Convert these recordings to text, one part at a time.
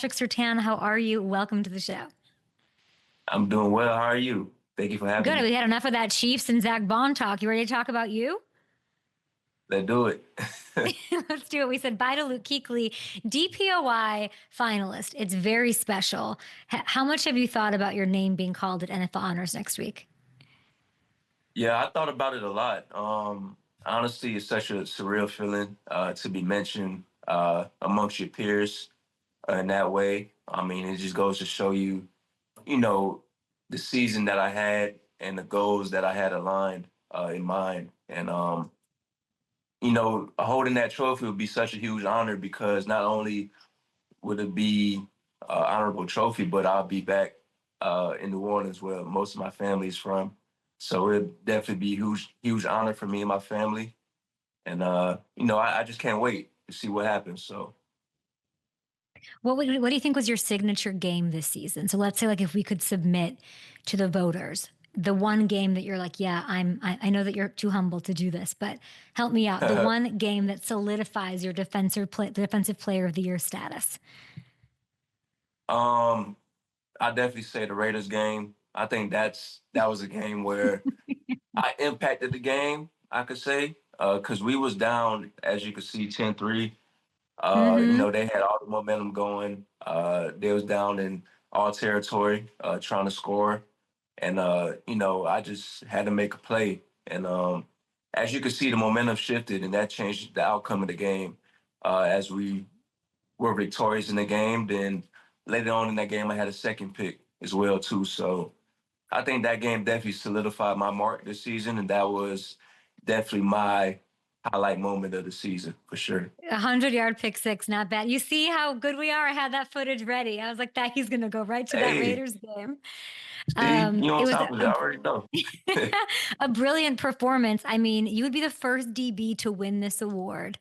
Patrick Surtain. How are you? Welcome to the show. I'm doing well. How are you? Thank you for having Good. me. We had enough of that Chiefs and Zach Bond talk. You ready to talk about you? Let's do it. Let's do it. We said bye to Luke Kuechly, DPOY finalist. It's very special. How much have you thought about your name being called at NFL Honors next week? Yeah, I thought about it a lot. Honestly, it's such a surreal feeling to be mentioned amongst your peers in that way. I mean, it just goes to show you, you know, the season that I had and the goals that I had aligned in mind. And holding that trophy would be such a huge honor because not only would it be honorable trophy, but I'll be back in New Orleans where most of my family is from. So it'd definitely be a huge honor for me and my family. And I just can't wait to see what happens. So What do you think was your signature game this season? So let's say like if we could submit to the voters the one game that you're like, yeah, I know that you're too humble to do this, but help me out. The one game that solidifies your defensive player of the year status. um I definitely say the Raiders game. I think that was a game where I impacted the game, I could say, because we was down, as you could see, 10-3. Mm-hmm. They had all the momentum going. They was down in all territory, trying to score. And I just had to make a play. And as you can see, the momentum shifted and that changed the outcome of the game. As we were victorious in the game, then later on in that game I had a second pick as well too. So I think that game definitely solidified my mark this season, and that was definitely my highlight moment of the season for sure. 100-yard pick six, not bad. You see how good we are? I had that footage ready. I was like, that he's going to go right to that Hey, Raiders game. see, you It on was top of it, I already know. a brilliant performance. I mean, you would be the first DB to win this award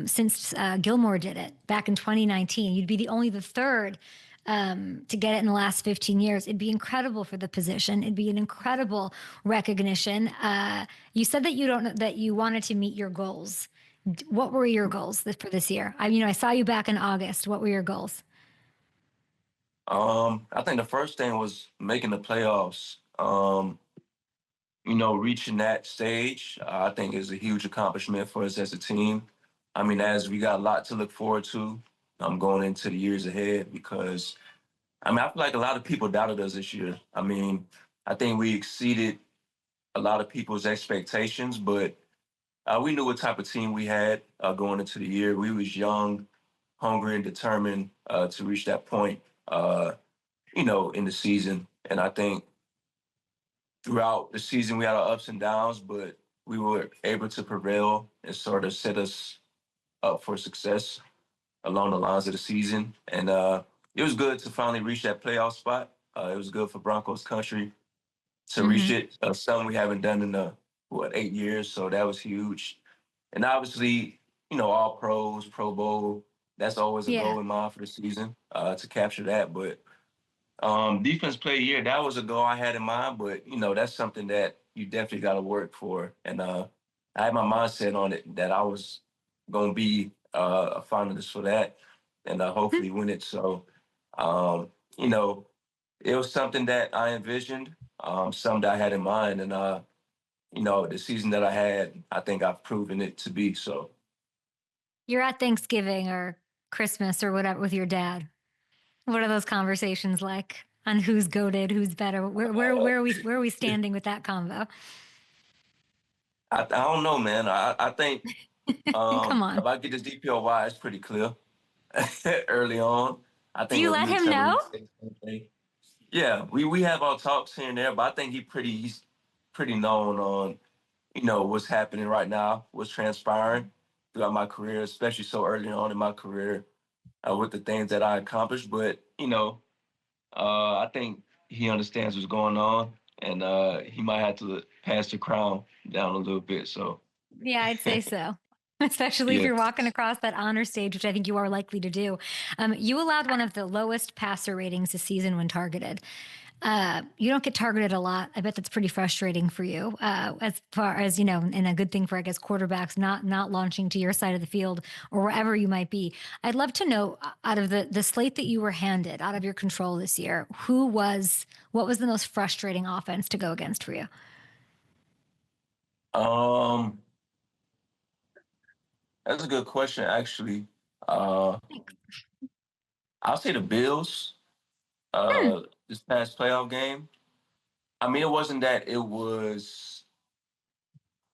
since Gilmore did it back in 2019. You'd be the third to get it in the last 15 years. It'd be incredible for the position. It'd be an incredible recognition. You said that you wanted to meet your goals. What were your goals for this year? I saw you back in August. What were your goals? I think the first thing was making the playoffs. Reaching that stage, I think is a huge accomplishment for us as a team. I mean, as we got a lot to look forward to, going into the years ahead because I feel like a lot of people doubted us this year. I mean, I think we exceeded a lot of people's expectations, but we knew what type of team we had going into the year. We was young, hungry, and determined to reach that point, in the season. And I think throughout the season, we had our ups and downs, but we were able to prevail and sort of set us up for success along the lines of the season. And it was good to finally reach that playoff spot. It was good for Broncos country to reach Mm-hmm. it. Something we haven't done in 8 years, so that was huge. And obviously, all pros, Pro Bowl. That's always a Yeah. goal in mind for the season to capture that. But defense play of the year, that was a goal I had in mind. But that's something that you definitely got to work for. And I had my mindset on it that I was gonna be a finalist for that, and hopefully win it. So, um, you know, it was something that I envisioned, something that I had in mind, and the season that I had, I think I've proven it to be. So You're at Thanksgiving or Christmas or whatever with your dad. What are those conversations like on who's goated, who's better? Where are we standing with that combo? I don't know, man. I think Come on. if I get this DPOY, it's pretty clear early on. I Do think you if let you would him tell me know? the same thing. Yeah, we have our talks here and there, but I think he's pretty known on what's happening right now, what's transpiring throughout my career, especially so early on in my career with the things that I accomplished. But I think he understands what's going on, and he might have to pass the crown down a little bit. So Yeah, I'd say so. Especially if yeah. you're walking across that honor stage, which I think you are likely to do. You allowed one of the lowest passer ratings this season when targeted. You don't get targeted a lot. I bet that's pretty frustrating for you, as far as, and a good thing for, I guess, quarterbacks not launching to your side of the field or wherever you might be. I'd love to know, out of the slate that you were handed out of your control this year, what was the most frustrating offense to go against for you? Um, that's a good question, actually. Uh, Thanks. I'll say the Bills. Hmm. This past playoff game. I mean, it wasn't that it was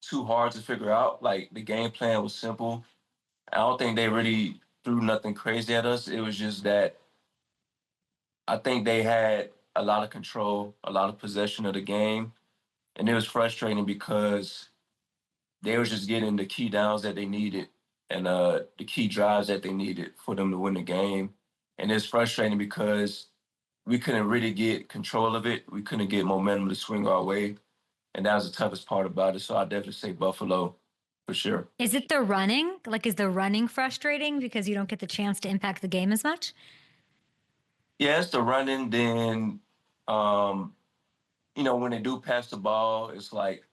too hard to figure out. Like the game plan was simple. I don't think they really threw nothing crazy at us. It was just that I think they had a lot of control, a lot of possession of the game, and it was frustrating because they was just getting the key downs that they needed and the key drives that they needed for them to win the game. And it's frustrating because we couldn't really get control of it. We couldn't get momentum to swing our way, and that was the toughest part about it. So I definitely say Buffalo for sure. Is it the running? Like, is the running frustrating because you don't get the chance to impact the game as much? Yeah, it's the running. Then, um, when they do pass the ball, it's like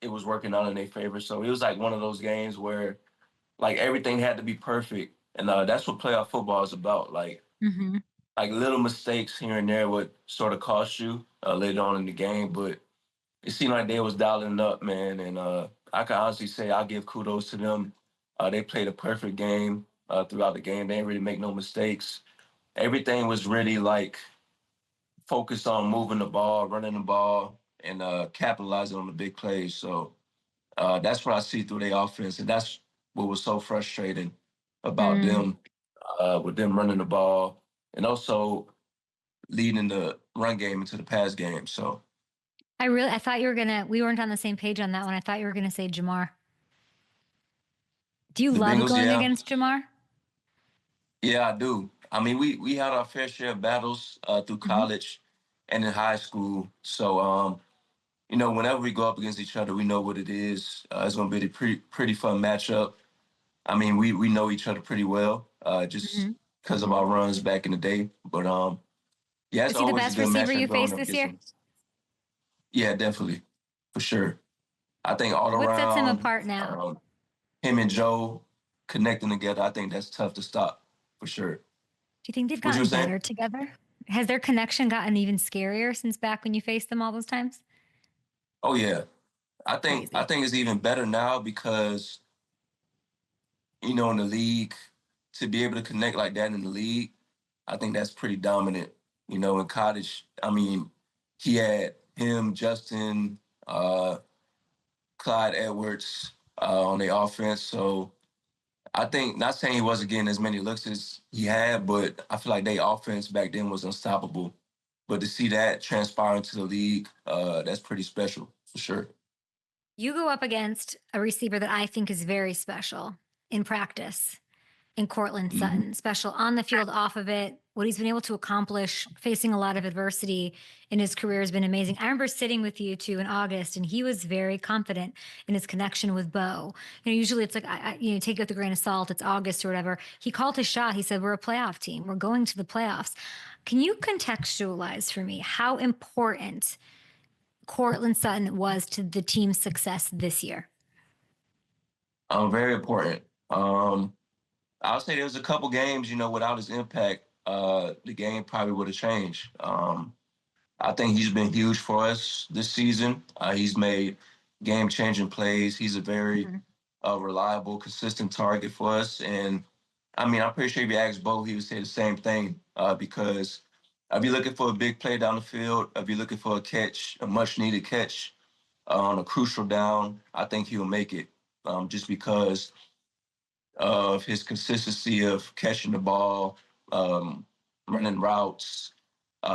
it was working out in their favor. So it was like one of those games where like everything had to be perfect, and that's what playoff football is about. Hmm. Like little mistakes here and there would sort of cost you later on in the game, but it seemed like they was dialing it up, man. And I can honestly say I give kudos to them. They played a perfect game throughout the game. They didn't really make no mistakes. Everything was really like focused on moving the ball, running the ball, and capitalizing on the big plays. So that's what I see through their offense, and that's what was so frustrating about Mm. them with them running the ball and also leading the run game into the pass game. So I thought we weren't on the same page on that one. I thought you were gonna say Jamar. Do you the love Bengals, going yeah, against Jamar? yeah, I do. I mean, we had our fair share of battles through Hmm. college and in high school. So whenever we go up against each other, we know what it is. It's going to be a pretty fun matchup. I mean, we know each other pretty well, just Hmm. because of our runs back in the day. But yeah, it's Was he the always a best good receiver matchup you going faced up this against year? him. Yeah, definitely, for sure. I think all What sets him around, apart now? him and Joe connecting together, I think that's tough to stop for sure. Do you think they've What you were gotten saying? better together? Has their connection gotten even scarier since back when you faced them all those times? Oh yeah, I Crazy. think it's even better now because in the league to be able to connect like that in the league, I think that's pretty dominant. In college, I mean, he had him, Justin, Clyde Edwards on the offense. So I think not saying he wasn't getting as many looks as he had, but I feel like their offense back then was unstoppable. But to see that transpire into the league, that's pretty special for sure. You go up against a receiver that I think is very special in practice, in Cortland Hmm. Sutton, special on the field, off of it. What he's been able to accomplish facing a lot of adversity in his career has been amazing. I remember sitting with you two in August, and he was very confident in his connection with Bo. Usually it's like, take it with a grain of salt. It's August or whatever. He called his shot. He said, "We're a playoff team. We're going to the playoffs." Can you contextualize for me how important Cortland Sutton was to the team's success this year? Very important. I'll say there was a couple games, without his impact, the game probably would have changed. I think he's been huge for us this season. He's made game-changing plays. He's a very Mhm. reliable, consistent target for us. And I mean, I'm pretty sure if you ask Bo, he would say the same thing because if you're looking for a big play down the field, if you're looking for a catch, a much-needed catch on a crucial down, I think he'll make it just because of his consistency of catching the ball, um, running routes,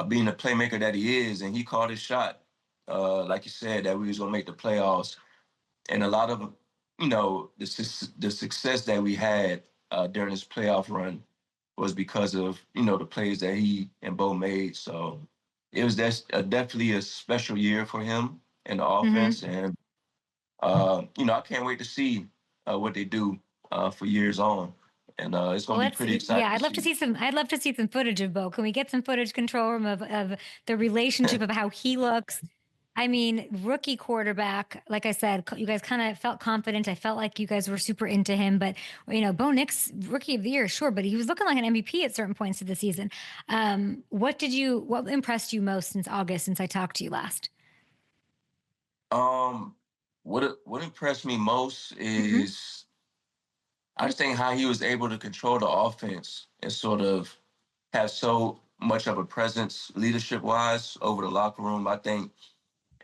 being the playmaker that he is, and he called his shot. Like you said, that we was gonna make the playoffs, and a lot of the success that we had during this playoff run was because of the plays that he and Bo made. So it was definitely a special year for him and the Mhm. offense, and I can't wait to see what they do for years on. and it's going to be Let's pretty exciting yeah, to I'd love to see. see some I'd love to see some footage of Bo. Can we get some footage control room of the relationship of how he looks? I mean, rookie quarterback, like I said, you guys kind of felt confident. I felt like you guys were super into him, but Bo Nix, rookie of the year, sure, but he was looking like an MVP at certain points of the season. What impressed you most since August, since I talked to you last? Um, what impressed me most Hmm. is I just think how he was able to control the offense and sort of have so much of a presence leadership wise over the locker room. I think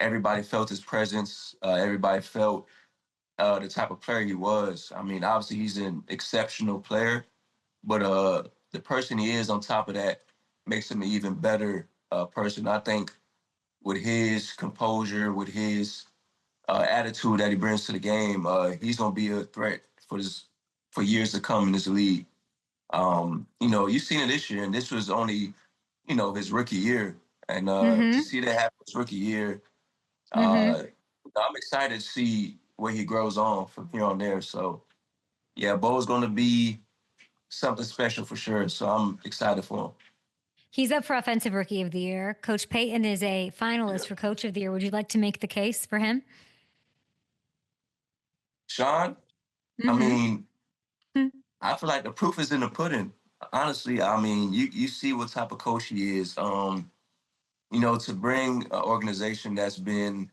everybody felt his presence. Everybody felt the type of player he was. I mean, obviously he's an exceptional player, but the person he is on top of that makes him an even better person. I think with his composure, with his attitude that he brings to the game, he's gonna be a threat for years to come in this league. You've seen it this year, and this was only, his rookie year. And to Hmm. see that happen his rookie year, Hmm. uh, I'm excited to see where he grows on from here on there. So yeah, Bo's gonna be something special for sure. So I'm excited for him. He's up for Offensive Rookie of the Year. Coach Payton is a finalist Yeah. for Coach of the Year. Would you like to make the case for him? Sean, I Hmm. mean, I feel like the proof is in the pudding. Honestly, I mean, you see what type of coach he is. To bring an organization that's been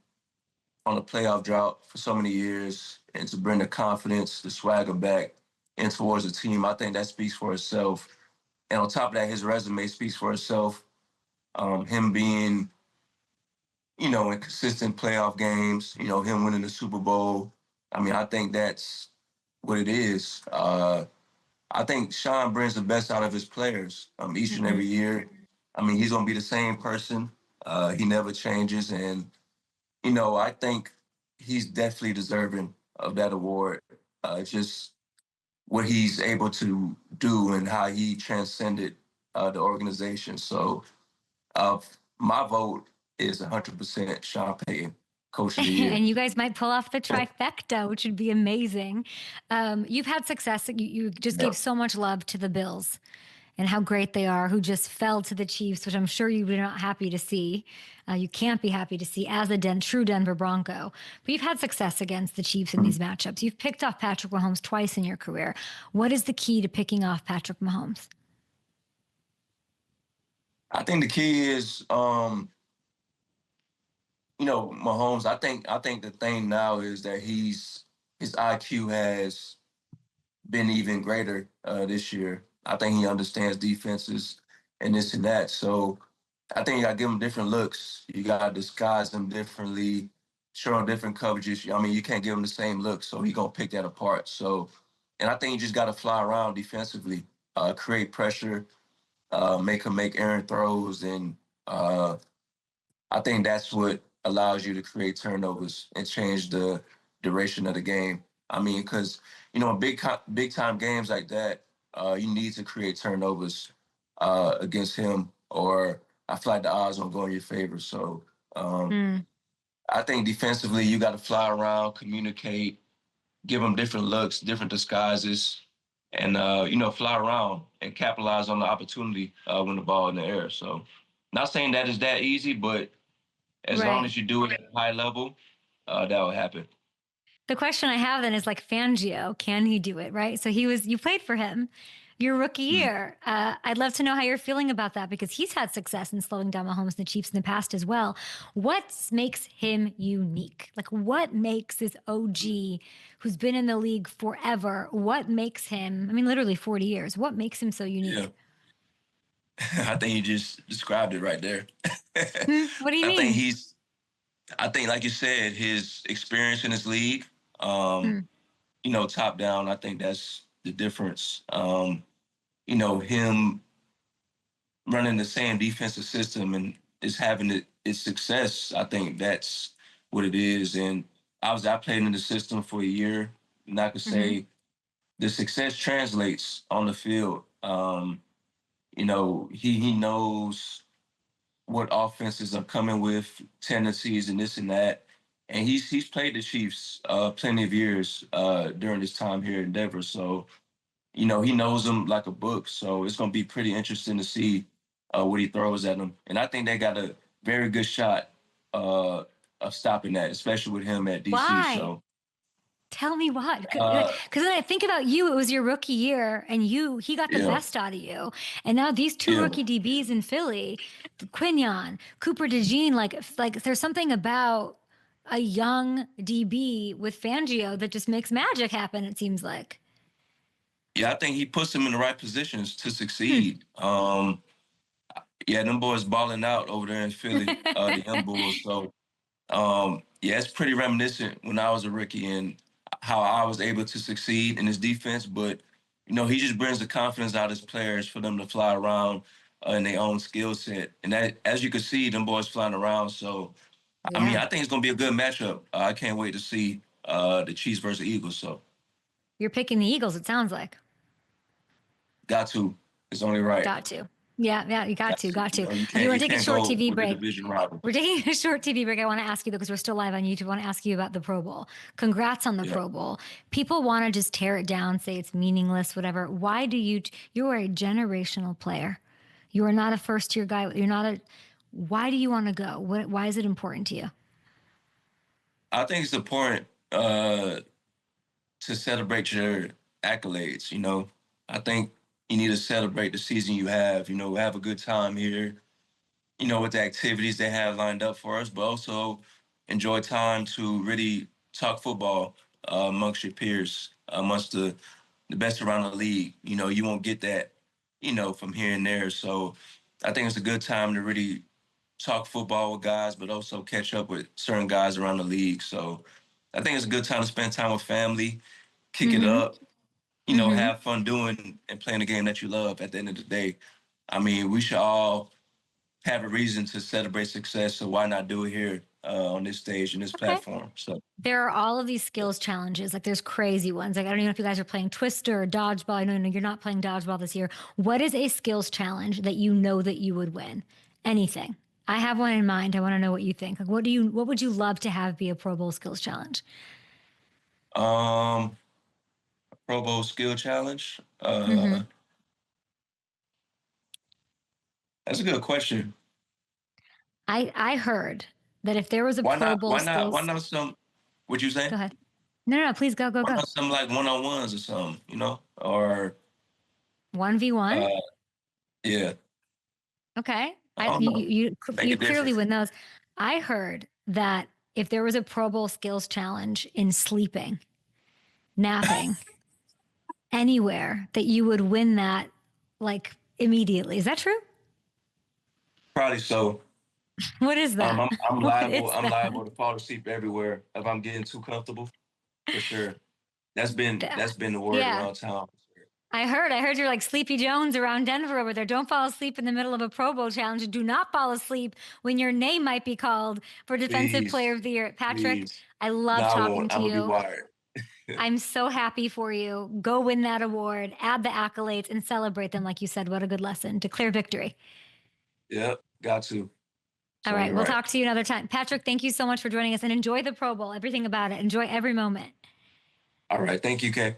on a playoff drought for so many years and to bring the confidence, the swagger back in towards the team, I think that speaks for itself. And on top of that, his resume speaks for itself. Him being, in consistent playoff games, him winning the Super Bowl. I mean, I think that's what it is. I think Sean brings the best out of his players each and Hmm. every year. I mean, he's going to be the same person. He never changes. And, I think he's definitely deserving of that award. Just what he's able to do and how he transcended the organization. So uh, my vote is 100% Sean Payton, Coach of the Year. And you guys might pull off the trifecta, which would be amazing. You've had success. You just Yeah. gave so much love to the Bills and how great they are, who just fell to the Chiefs, which I'm sure you were not happy to see. You can't be happy to see as a true Denver Bronco. But you've had success against the Chiefs in these matchups. You've picked off Patrick Mahomes twice in your career. What is the key to picking off Patrick Mahomes? I think the key is, Mahomes. I think the thing now is that his IQ has been even greater this year. I think he understands defenses and this and that. So I think you got to give him different looks. You got to disguise them differently, show him different coverages. I mean, you can't give him the same look, so he gonna pick that apart. So, and I think you just got to fly around defensively, create pressure, make him make errant throws, and I think that's what allows you to create turnovers and change the duration of the game. I mean, because in big time games like that, you need to create turnovers against him, or I feel like the odds don't go in your favor. So Mm. I think defensively, you got to fly around, communicate, give them different looks, different disguises, and fly around and capitalize on the opportunity when the ball in the air. So, not saying that is that easy, but as long Right. as you do it at a high level, that will happen. The question I have then is like Fangio, can he do it? Right. So you played for him your rookie Mm. year. I'd love to know how you're feeling about that because he's had success in slowing down Mahomes and the Chiefs in the past as well. What makes him unique? Like what makes this OG who's been in the league forever? What makes him, I mean, literally 40 years, what makes him so Yeah, unique? I think you just described it right there. Hmm, what do you I think mean? he's, I think, like you said, his experience in this league, um, Hmm. top down, I think that's the difference. Him running the same defensive system and is having its success. I think that's what it is. And obviously, I played in the system for a year, and I could Hmm. say the success translates on the field. He knows what offenses are coming with, tendencies and this and that. And he's played the Chiefs plenty of years during his time here in Denver. So, he knows them like a book. So it's going to be pretty interesting to see what he throws at them. And I think they got a very good shot uh, of stopping that, especially with him at DC. Why? So, Tell me why. Because uh, when I think about you, it was your rookie year, and he got the yeah, best out of you. And now these two yeah. rookie DBs in Philly, Quinion, Cooper DeJean, like there's something about a young DB with Fangio that just makes magic happen. It seems like. Yeah, I think he puts them in the right positions to Hmm. succeed. Yeah, them boys balling out over there in Philly, the young Bulls. So, yeah, it's pretty reminiscent when I was a rookie and how I was able to succeed in his defense. But, he just brings the confidence out of his players for them to fly around in their own skill set. And that, as you can see, them boys flying around. So, I mean, Yeah, I think it's going to be a good matchup. I can't wait to see the Chiefs versus Eagles. So, you're picking the Eagles. It sounds like. got to. It's only right. Got to. Yeah, yeah, you got Got to, to. got to. You I do can't want you to take a can't short go TV with the break. division rival. We're taking a short TV break. I want to ask you though, because we're still live on YouTube. I want to ask you about the Pro Bowl. Congrats on the Yeah. Pro Bowl. People want to just tear it down, say it's meaningless, whatever. Why do you are a generational player. You are not a first year guy. You're not a, why do you want to go? Why is it important to you? I think it's important to celebrate your accolades. I think you need to celebrate the season you have. Have a good time here. With the activities they have lined up for us, but also enjoy time to really talk football amongst your peers, amongst the best around the league. You won't get that, from here and there. So I think it's a good time to really talk football with guys, but also catch up with certain guys around the league. So I think it's a good time to spend time with family, kick it Mm-hmm. up, Mm-hmm. have fun doing and playing the game that you love at the end of the day. I mean, we should all have a reason to celebrate success, so why not do it here on this stage and this Okay. platform? So, There are all of these skills challenges. Like there's crazy ones. Like I don't even know if you guys are playing Twister or Dodgeball. I know you're not playing Dodgeball this year. What is a skills challenge that you know that you would win? Anything. I have one in mind. I want to know what you think. Like what would you love to have be a Pro Bowl skills challenge? um, Pro Bowl skill challenge. Mm-hmm. That's a good question. I heard that if there was a Why Pro not? Bowl Why not? Why skills, not some? What you say? go ahead. No, no, no, please go, go, Why go. not some like one on ones or something? Or 1v1. uh, yeah, Okay. I don't know. Make a You clearly difference. win those. I heard that if there was a Pro Bowl skills challenge in sleeping, napping, anywhere, that you would win that like immediately. Is that true? Probably so. What is that? I'm What liable. is I'm that? liable to fall asleep everywhere if I'm getting too comfortable. For sure. That's been the word Yeah. around town. I heard you're like Sleepy Jones around Denver over there. Don't fall asleep in the middle of a Pro Bowl challenge. Do not fall asleep when your name might be called for Defensive Player Please, of the Year. Patrick, please. I No, love I talking won't. to I'm gonna be you. wired. I'm so happy for you. Go win that award, add the accolades, and celebrate them. Like you said, what a good lesson. Declare victory. Yep, got to. It's All only right. We'll right. talk to you another time. Patrick, thank you so much for joining us and enjoy the Pro Bowl, everything about it. Enjoy every moment. All right. Thank you, Kay.